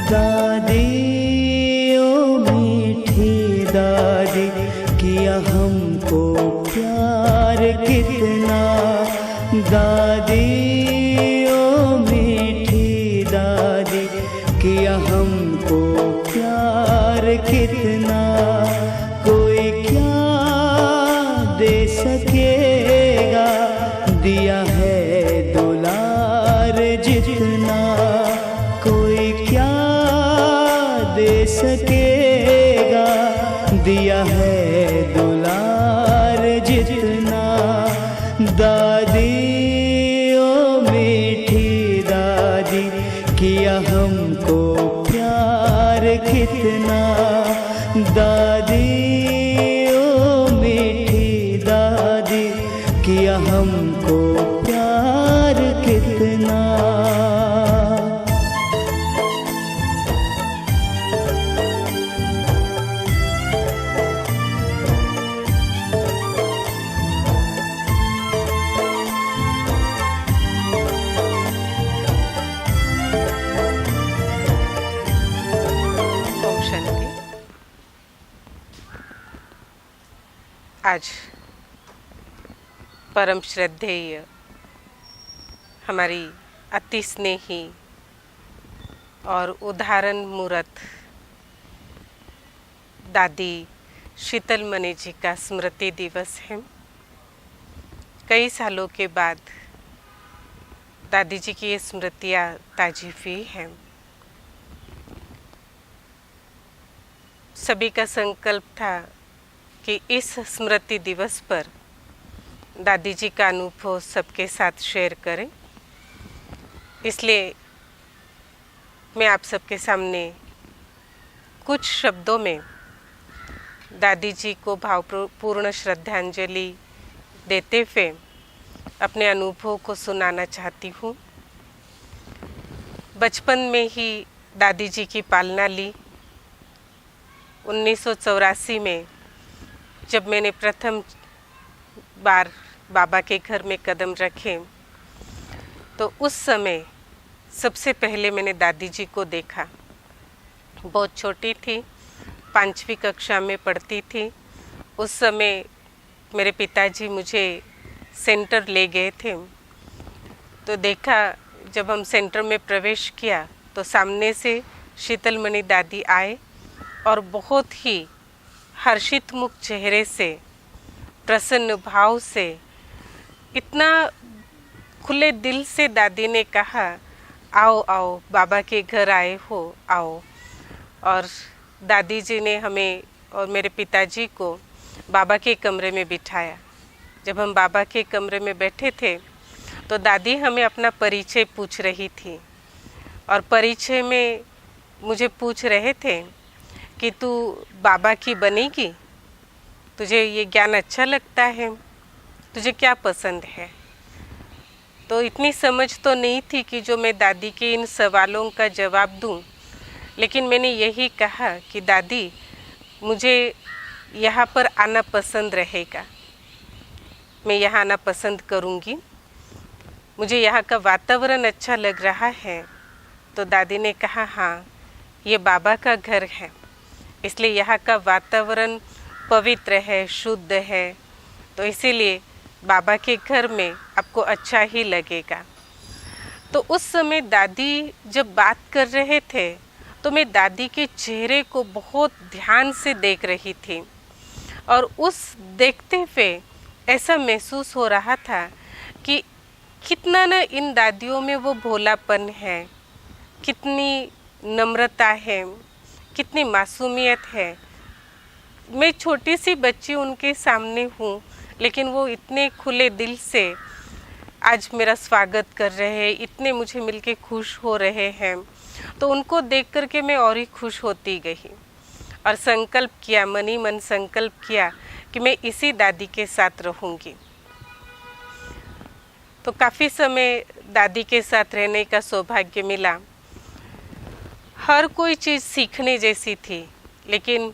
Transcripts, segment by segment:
दादी ओ मीठी दादी, किया हमको प्यार कितना। दादी ओ मीठी दादी, किया हमको प्यार कितना। कोई क्या दे सकेगा, दिया है दुलार जितना। कोई क्या दे सकेगा, दिया है दुलार जितना। दादी ओ मीठी दादी, किया हमको प्यार कितना। दादी ओ मीठी दादी, किया हमको प्यार कितना। आज परम श्रद्धेय हमारी अति स्नेही और उदाहरण मूर्त दादी शीतलमणि जी का स्मृति दिवस है। कई सालों के बाद दादी जी की ये स्मृतियाँ ताजी हुई हैं। सभी का संकल्प था कि इस स्मृति दिवस पर दादी जी का अनुभव सबके साथ शेयर करें। इसलिए मैं आप सबके सामने कुछ शब्दों में दादी जी को भावपूर्ण श्रद्धांजलि देते हुए अपने अनुभव को सुनाना चाहती हूँ। बचपन में ही दादी जी की पालना ली। 1984 में जब मैंने प्रथम बार बाबा के घर में कदम रखे, तो उस समय सबसे पहले मैंने दादी जी को देखा। बहुत छोटी थी, 5वीं कक्षा में पढ़ती थी। उस समय मेरे पिताजी मुझे सेंटर ले गए थे। तो देखा, जब हम सेंटर में प्रवेश किया तो सामने से शीतलमणि दादी आए और बहुत ही हर्षित मुख चेहरे से, प्रसन्न भाव से, इतना खुले दिल से दादी ने कहा, आओ आओ, बाबा के घर आए हो, आओ। और दादी जी ने हमें और मेरे पिताजी को बाबा के कमरे में बिठाया। जब हम बाबा के कमरे में बैठे थे तो दादी हमें अपना परिचय पूछ रही थी और परिचय में मुझे पूछ रहे थे कि तू बाबा की बनेगी, तुझे ये ज्ञान अच्छा लगता है, तुझे क्या पसंद है। तो इतनी समझ तो नहीं थी कि जो मैं दादी के इन सवालों का जवाब दूं, लेकिन मैंने यही कहा कि दादी, मुझे यहाँ पर आना पसंद रहेगा, मैं यहाँ आना पसंद करूँगी, मुझे यहाँ का वातावरण अच्छा लग रहा है। तो दादी ने कहा, हाँ, ये बाबा का घर है, इसलिए यहाँ का वातावरण पवित्र है, शुद्ध है, तो इसीलिए बाबा के घर में आपको अच्छा ही लगेगा। तो उस समय दादी जब बात कर रहे थे तो मैं दादी के चेहरे को बहुत ध्यान से देख रही थी और उस देखते हुए ऐसा महसूस हो रहा था कि कितना ना इन दादियों में वो भोलापन है, कितनी नम्रता है, कितनी मासूमियत है। मैं छोटी सी बच्ची उनके सामने हूँ, लेकिन वो इतने खुले दिल से आज मेरा स्वागत कर रहे हैं, इतने मुझे मिलके खुश हो रहे हैं। तो उनको देख कर के मैं और ही खुश होती गई और संकल्प किया, मन ही मन संकल्प किया कि मैं इसी दादी के साथ रहूँगी। तो काफ़ी समय दादी के साथ रहने का सौभाग्य मिला। हर कोई चीज़ सीखने जैसी थी, लेकिन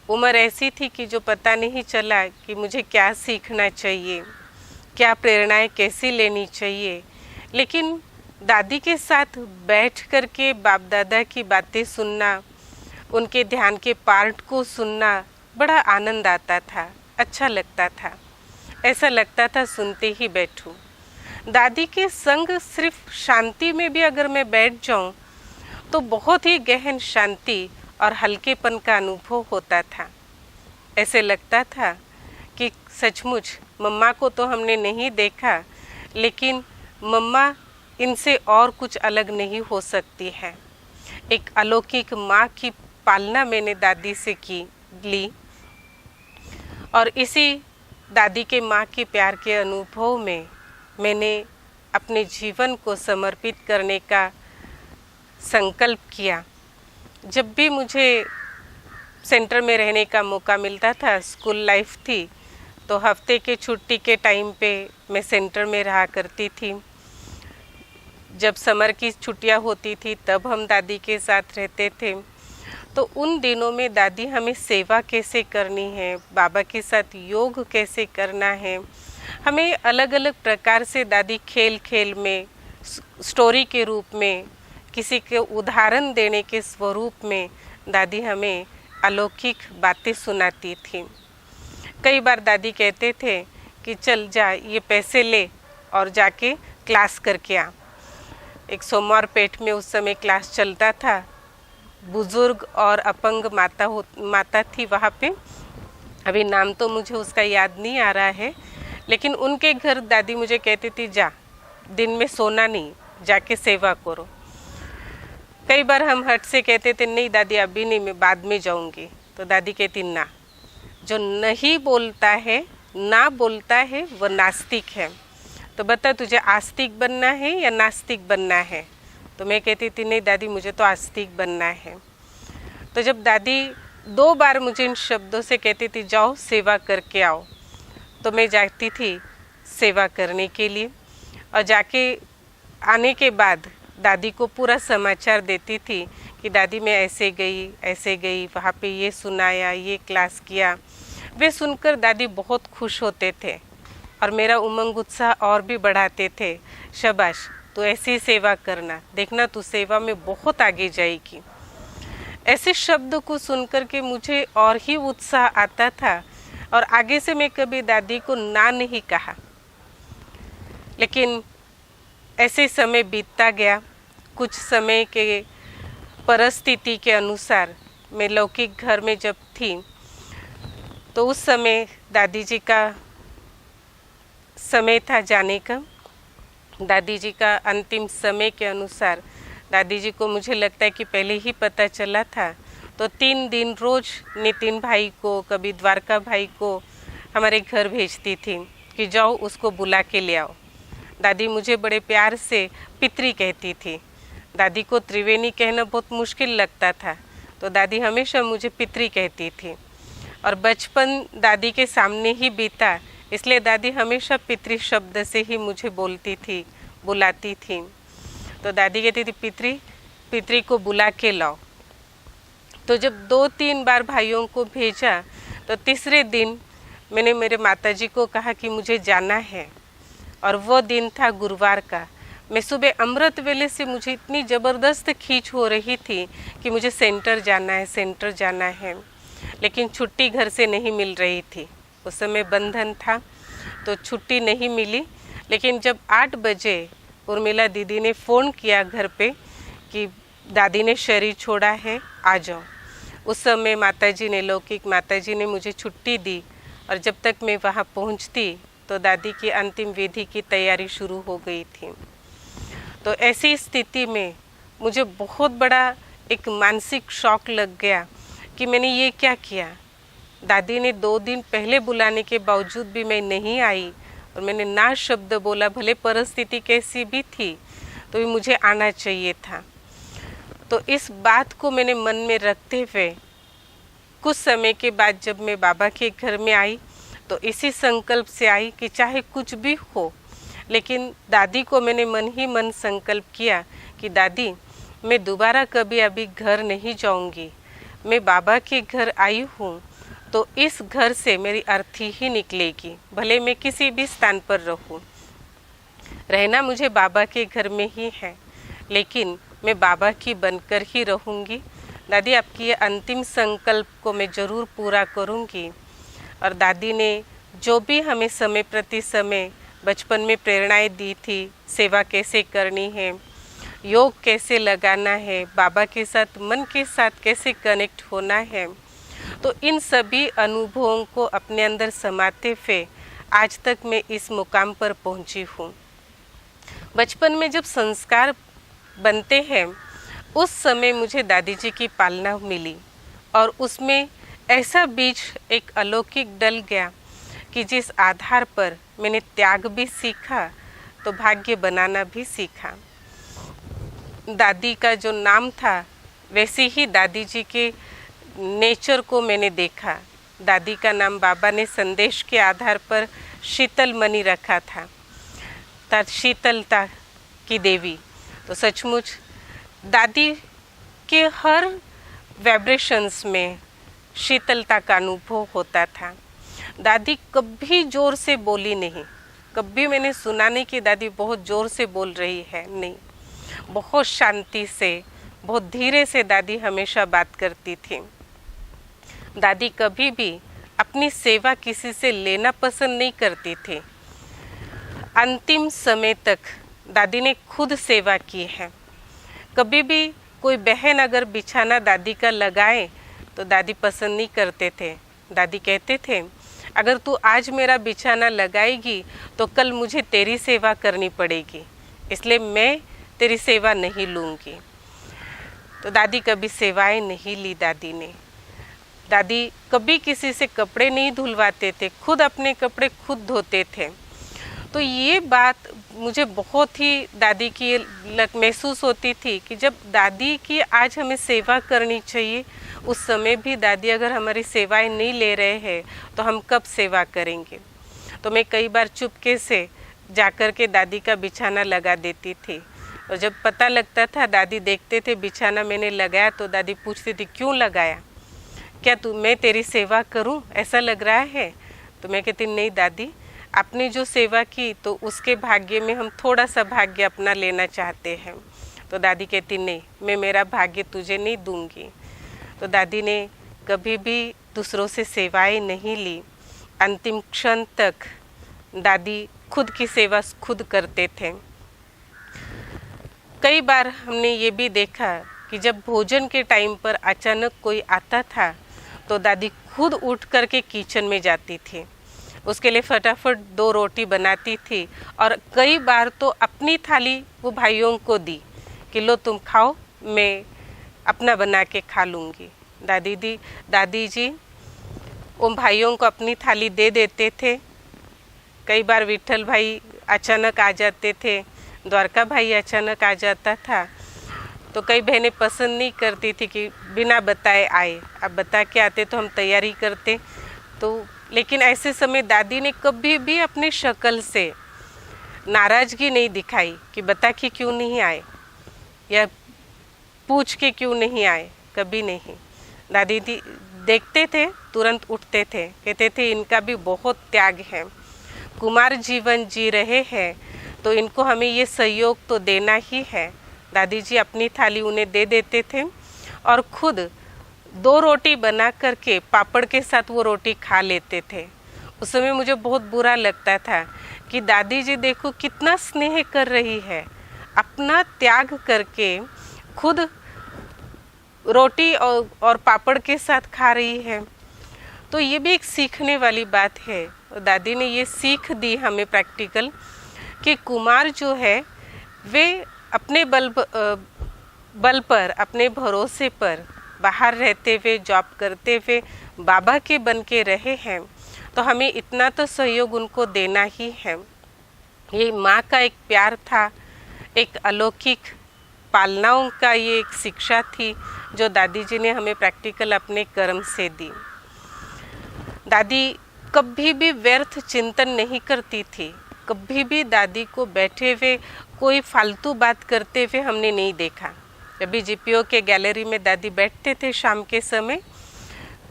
उम्र ऐसी थी कि जो पता नहीं चला कि मुझे क्या सीखना चाहिए, क्या प्रेरणाएं कैसी लेनी चाहिए। लेकिन दादी के साथ बैठ कर के बाप दादा की बातें सुनना, उनके ध्यान के पार्ट को सुनना बड़ा आनंद आता था, अच्छा लगता था। ऐसा लगता था सुनते ही बैठूं। दादी के संग सिर्फ शांति में भी अगर मैं बैठ जाऊं तो बहुत ही गहन शांति और हल्केपन का अनुभव होता था। ऐसे लगता था कि सचमुच मम्मा को तो हमने नहीं देखा, लेकिन मम्मा इनसे और कुछ अलग नहीं हो सकती है। एक अलौकिक माँ की पालना मैंने दादी से ली और इसी दादी के माँ के प्यार के अनुभव में मैंने अपने जीवन को समर्पित करने का संकल्प किया। जब भी मुझे सेंटर में रहने का मौका मिलता था, स्कूल लाइफ थी, तो हफ्ते के छुट्टी के टाइम पे मैं सेंटर में रहा करती थी। जब समर की छुट्टियां होती थी तब हम दादी के साथ रहते थे। तो उन दिनों में दादी हमें सेवा कैसे करनी है, बाबा के साथ योग कैसे करना है, हमें अलग अलग प्रकार से दादी खेल खेल में, स्टोरी के रूप में, किसी के उदाहरण देने के स्वरूप में दादी हमें अलौकिक बातें सुनाती थी। कई बार दादी कहते थे कि चल जा, ये पैसे ले और जाके क्लास करके आ। एक सोमवार पेट में उस समय क्लास चलता था। बुजुर्ग और अपंग माता थी वहाँ पे, अभी नाम तो मुझे उसका याद नहीं आ रहा है, लेकिन उनके घर दादी मुझे कहती थी जा, दिन में सोना नहीं, जाके सेवा करो। कई बार हम हट से कहते थे नहीं दादी अभी नहीं, मैं बाद में जाऊंगी। तो दादी कहती ना, जो नहीं बोलता है, ना बोलता है, वो नास्तिक है। तो बता तुझे आस्तिक बनना है या नास्तिक बनना है? तो मैं कहती थी नहीं दादी मुझे तो आस्तिक बनना है। तो जब दादी 2 बार मुझे इन शब्दों से कहती थी जाओ सेवा करके आओ, तो मैं जाती थी सेवा करने के लिए। और जाके आने के बाद दादी को पूरा समाचार देती थी कि दादी मैं ऐसे गई, वहाँ पे ये सुनाया, ये क्लास किया। वे सुनकर दादी बहुत खुश होते थे और मेरा उमंग उत्साह और भी बढ़ाते थे। शाबाश, तू ऐसी सेवा करना, देखना तू सेवा में बहुत आगे जाएगी। ऐसे शब्द को सुनकर के मुझे और ही उत्साह आता था और आगे से मैं कभी दादी को ना नहीं कहा। लेकिन ऐसे समय बीतता गया। कुछ समय के परिस्थिति के अनुसार मैं लौकिक घर में जब थी तो उस समय दादी जी का समय था जाने का। दादी जी का अंतिम समय के अनुसार दादी जी को मुझे लगता है कि पहले ही पता चला था, तो 3 दिन रोज नितिन भाई को, कभी द्वारका भाई को हमारे घर भेजती थी कि जाओ उसको बुला के ले आओ। दादी मुझे बड़े प्यार से पितरी कहती थी। दादी को त्रिवेणी कहना बहुत मुश्किल लगता था, तो दादी हमेशा मुझे पितरी कहती थी। और बचपन दादी के सामने ही बीता, इसलिए दादी हमेशा पितरी शब्द से ही मुझे बुलाती थी। तो दादी कहती थी पितरी को बुला के लाओ। तो जब 2-3 बार भाइयों को भेजा तो तीसरे दिन मैंने मेरे माताजी को कहा कि मुझे जाना है, और वो दिन था गुरुवार का। मैं सुबह अमृत वेले से मुझे इतनी ज़बरदस्त खींच हो रही थी कि मुझे सेंटर जाना है, लेकिन छुट्टी घर से नहीं मिल रही थी। उस समय बंधन था तो छुट्टी नहीं मिली। लेकिन जब 8 बजे उर्मिला दीदी ने फ़ोन किया घर पे कि दादी ने शरीर छोड़ा है, आ जाओ, उस समय लौकिक माताजी ने मुझे छुट्टी दी। और जब तक मैं वहाँ पहुँचती तो दादी की अंतिम विधि की तैयारी शुरू हो गई थी। तो ऐसी स्थिति में मुझे बहुत बड़ा एक मानसिक शॉक लग गया कि मैंने ये क्या किया। दादी ने 2 दिन पहले बुलाने के बावजूद भी मैं नहीं आई और मैंने ना शब्द बोला, भले परिस्थिति कैसी भी थी तो भी मुझे आना चाहिए था। तो इस बात को मैंने मन में रखते हुए कुछ समय के बाद जब मैं बाबा के घर में आई तो इसी संकल्प से आई कि चाहे कुछ भी हो, लेकिन दादी को मैंने मन ही मन संकल्प किया कि दादी मैं दोबारा कभी अभी घर नहीं जाऊंगी। मैं बाबा के घर आई हूँ तो इस घर से मेरी अर्थी ही निकलेगी, भले मैं किसी भी स्थान पर रहूँ। रहना मुझे बाबा के घर में ही है, लेकिन मैं बाबा की बनकर ही रहूँगी। दादी, आपकी ये अंतिम संकल्प को मैं ज़रूर पूरा करूँगी। और दादी ने जो भी हमें समय प्रति समय बचपन में प्रेरणाएं दी थी, सेवा कैसे करनी है, योग कैसे लगाना है, बाबा के साथ मन के साथ कैसे कनेक्ट होना है, तो इन सभी अनुभवों को अपने अंदर समाते हुए आज तक मैं इस मुकाम पर पहुंची हूँ। बचपन में जब संस्कार बनते हैं उस समय मुझे दादी जी की पालना मिली और उसमें ऐसा बीज एक अलौकिक डल गया कि जिस आधार पर मैंने त्याग भी सीखा तो भाग्य बनाना भी सीखा। दादी का जो नाम था वैसे ही दादी जी के नेचर को मैंने देखा। दादी का नाम बाबा ने संदेश के आधार पर शीतल मणि रखा था, शीतलता की देवी। तो सचमुच दादी के हर वाइब्रेशंस में शीतलता का अनुभव होता था। दादी कभी ज़ोर से बोली नहीं, कभी मैंने सुना नहीं कि दादी बहुत ज़ोर से बोल रही है, नहीं। बहुत शांति से, बहुत धीरे से दादी हमेशा बात करती थी। दादी कभी भी अपनी सेवा किसी से लेना पसंद नहीं करती थी। अंतिम समय तक दादी ने खुद सेवा की है। कभी भी कोई बहन अगर बिछाना दादी का लगाए तो दादी पसंद नहीं करते थे। दादी कहते थे, अगर तू आज मेरा बिछाना लगाएगी तो कल मुझे तेरी सेवा करनी पड़ेगी, इसलिए मैं तेरी सेवा नहीं लूँगी। तो दादी कभी सेवाएं नहीं ली दादी ने। दादी कभी किसी से कपड़े नहीं धुलवाते थे, खुद अपने कपड़े खुद धोते थे। तो ये बात मुझे बहुत ही दादी की महसूस होती थी कि जब दादी की आज हमें सेवा करनी चाहिए, उस समय भी दादी अगर हमारी सेवाएं नहीं ले रहे हैं तो हम कब सेवा करेंगे। तो मैं कई बार चुपके से जाकर के दादी का बिछाना लगा देती थी और जब पता लगता था, दादी देखते थे बिछाना मैंने लगाया तो दादी पूछती थी, क्यों लगाया, क्या मैं तेरी सेवा करूं, ऐसा लग रहा है। तो मैं कहती, नहीं दादी, आपने जो सेवा की तो उसके भाग्य में हम थोड़ा सा भाग्य अपना लेना चाहते हैं। तो दादी कहती, नहीं, मैं मेरा भाग्य तुझे नहीं दूंगी। तो दादी ने कभी भी दूसरों से सेवाएं नहीं ली। अंतिम क्षण तक दादी खुद की सेवा खुद करते थे। कई बार हमने ये भी देखा कि जब भोजन के टाइम पर अचानक कोई आता था तो दादी खुद उठ करके किचन में जाती थी, उसके लिए फटाफट 2 रोटी बनाती थी और कई बार तो अपनी थाली वो भाइयों को दी कि लो तुम खाओ, मैं अपना बना के खा लूँगी। दादी जी उन भाइयों को अपनी थाली दे देते थे। कई बार विठल भाई अचानक आ जाते थे, द्वारका भाई अचानक आ जाता था, तो कई बहनें पसंद नहीं करती थी कि बिना बताए आए। अब बता के आते तो हम तैयारी करते। तो लेकिन ऐसे समय दादी ने कभी भी अपनी शक्ल से नाराज़गी नहीं दिखाई कि बता के क्यों नहीं आए या पूछ के क्यों नहीं आए, कभी नहीं। दादी देखते थे, तुरंत उठते थे, कहते थे इनका भी बहुत त्याग है, कुमार जीवन जी रहे हैं तो इनको हमें ये सहयोग तो देना ही है। दादी जी अपनी थाली उन्हें दे देते थे और खुद 2 रोटी बना करके पापड़ के साथ वो रोटी खा लेते थे। उस समय मुझे बहुत बुरा लगता था कि दादी जी देखो कितना स्नेह कर रही है, अपना त्याग करके खुद रोटी और पापड़ के साथ खा रही है। तो ये भी एक सीखने वाली बात है। दादी ने ये सीख दी हमें प्रैक्टिकल कि कुमार जो है वे अपने बल पर, अपने भरोसे पर बाहर रहते हुए, जॉब करते हुए बाबा के बन के रहे हैं, तो हमें इतना तो सहयोग उनको देना ही है। ये माँ का एक प्यार था, एक अलौकिक पालनाओं का ये एक शिक्षा थी जो दादी जी ने हमें प्रैक्टिकल अपने कर्म से दी। दादी कभी भी व्यर्थ चिंतन नहीं करती थी। कभी भी दादी को बैठे हुए कोई फालतू बात करते हुए हमने नहीं देखा। कभी जीपीओ के गैलरी में दादी बैठते थे शाम के समय,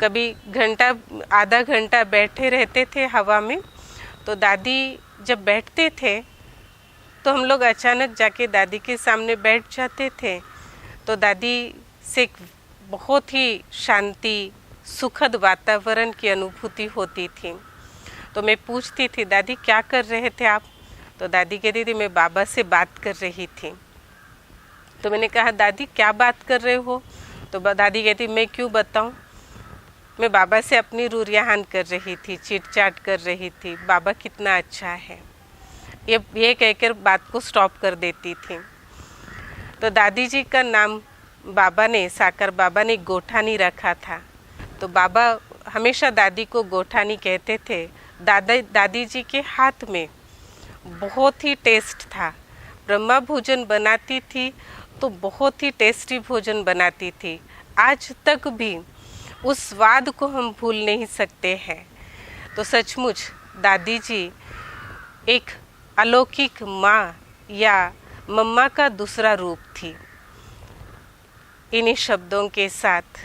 कभी घंटा आधा घंटा बैठे रहते थे हवा में। तो दादी जब बैठते थे तो हम लोग अचानक जाके दादी के सामने बैठ जाते थे तो दादी से एक बहुत ही शांति सुखद वातावरण की अनुभूति होती थी। तो मैं पूछती थी, दादी क्या कर रहे थे आप? तो दादी कहती थी, मैं बाबा से बात कर रही थी। तो मैंने कहा, दादी क्या बात कर रहे हो? तो दादी कहती, मैं क्यों बताऊं, मैं बाबा से अपनी रूरियाहान कर रही थी, चिट चाट कर रही थी, बाबा कितना अच्छा है, ये कहकर बात को स्टॉप कर देती थी। तो दादी जी का नाम बाबा ने, साकर बाबा ने गोठानी रखा था। तो बाबा हमेशा दादी को गोठानी कहते थे। दादी जी के हाथ में बहुत ही टेस्ट था। ब्रह्मा भोजन बनाती थी तो बहुत ही टेस्टी भोजन बनाती थी। आज तक भी उस स्वाद को हम भूल नहीं सकते हैं। तो सचमुच दादी जी एक अलौकिक माँ या मम्मा का दूसरा रूप थी। इन्हीं शब्दों के साथ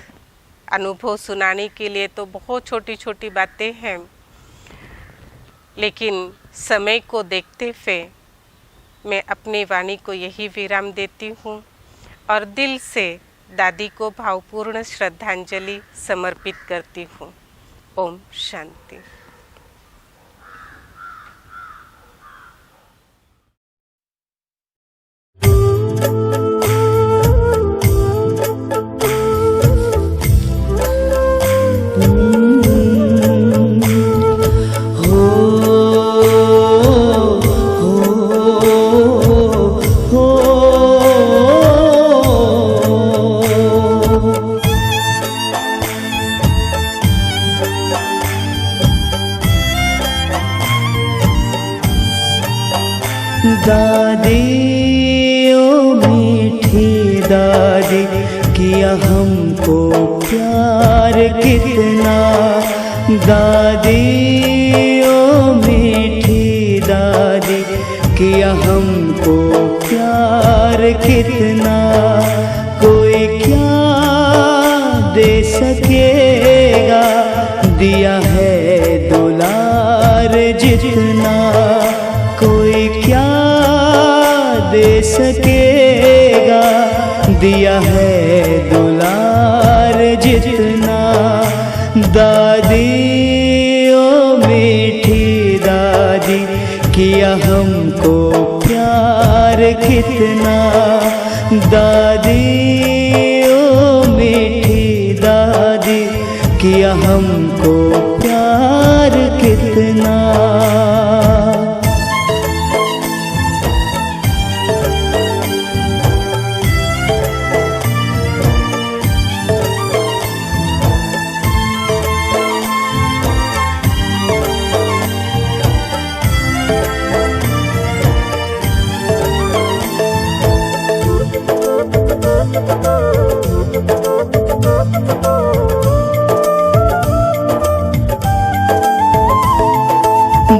अनुभव सुनाने के लिए तो बहुत छोटी छोटी बातें हैं, लेकिन समय को देखते हुए मैं अपनी वाणी को यही विराम देती हूँ और दिल से दादी को भावपूर्ण श्रद्धांजलि समर्पित करती हूँ। ओम शांति। दादी ओ मीठी दादी, किया हमको प्यार कितना। दादी ओ मीठी दादी, किया हमको प्यार कितना। कोई क्या दे सकेगा, दिया है दुलार जितना। कोई क्या दे सकेगा, दिया है दुलार जितना। दादी ओ मीठी दादी, किया हमको प्यार कितना। दादी ओ मीठी दादी, किया हमको प्यार कितना।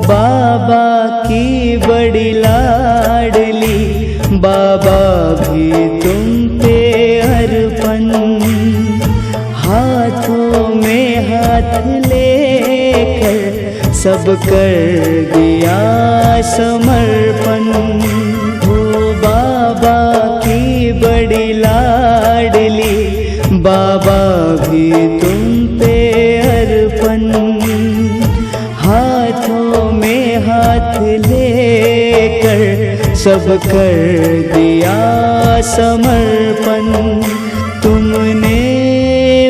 बाबा की बड़ी लाडली, बाबा भी तुम पे अर्पण। हाथों में हाथ लेकर सब कर दिया समर्पण। हो बाबा की बड़ी लाडली, बाबा भी तुम पे अर्पण। हाथों में हाथ लेकर सब कर दिया समर्पण। तुमने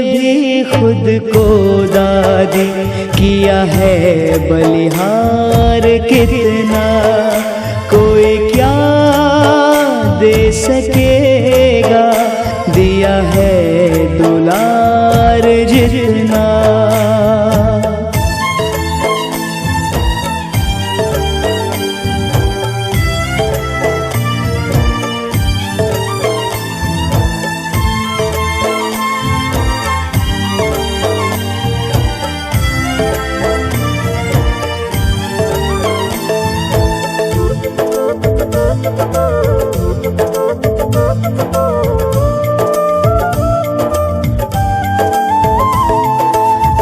भी खुद को दादी किया है बलिहार कितना। कोई क्या दे सकेगा, दिया है दुलार जितना।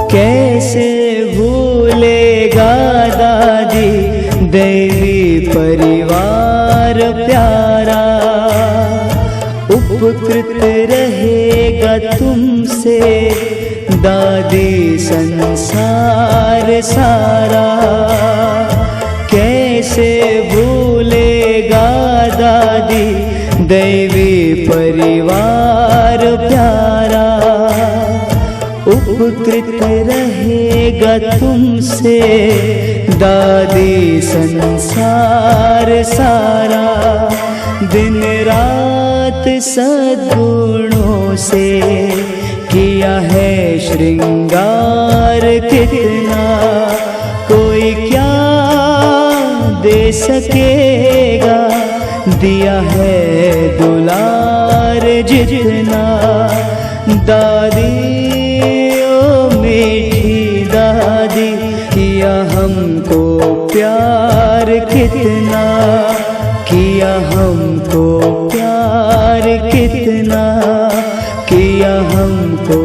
कैसे भूलेगा दादी दैवी परिवार प्यारा, उपकृत रहेगा तुमसे दादी संसार सारा। कैसे भूलेगा दादी दैवी परिवार प्यारा, उपकृत रहेगा तुमसे दादी संसार सारा। दिन रात सद्गुणों से किया है श्रृंगार कितना, कोई क्या दे सकेगा, दिया है दुलार जितना। दादी ओ मीठी दादी, किया हमको प्यार कितना, किया हमको प्यार कितना, किया हमको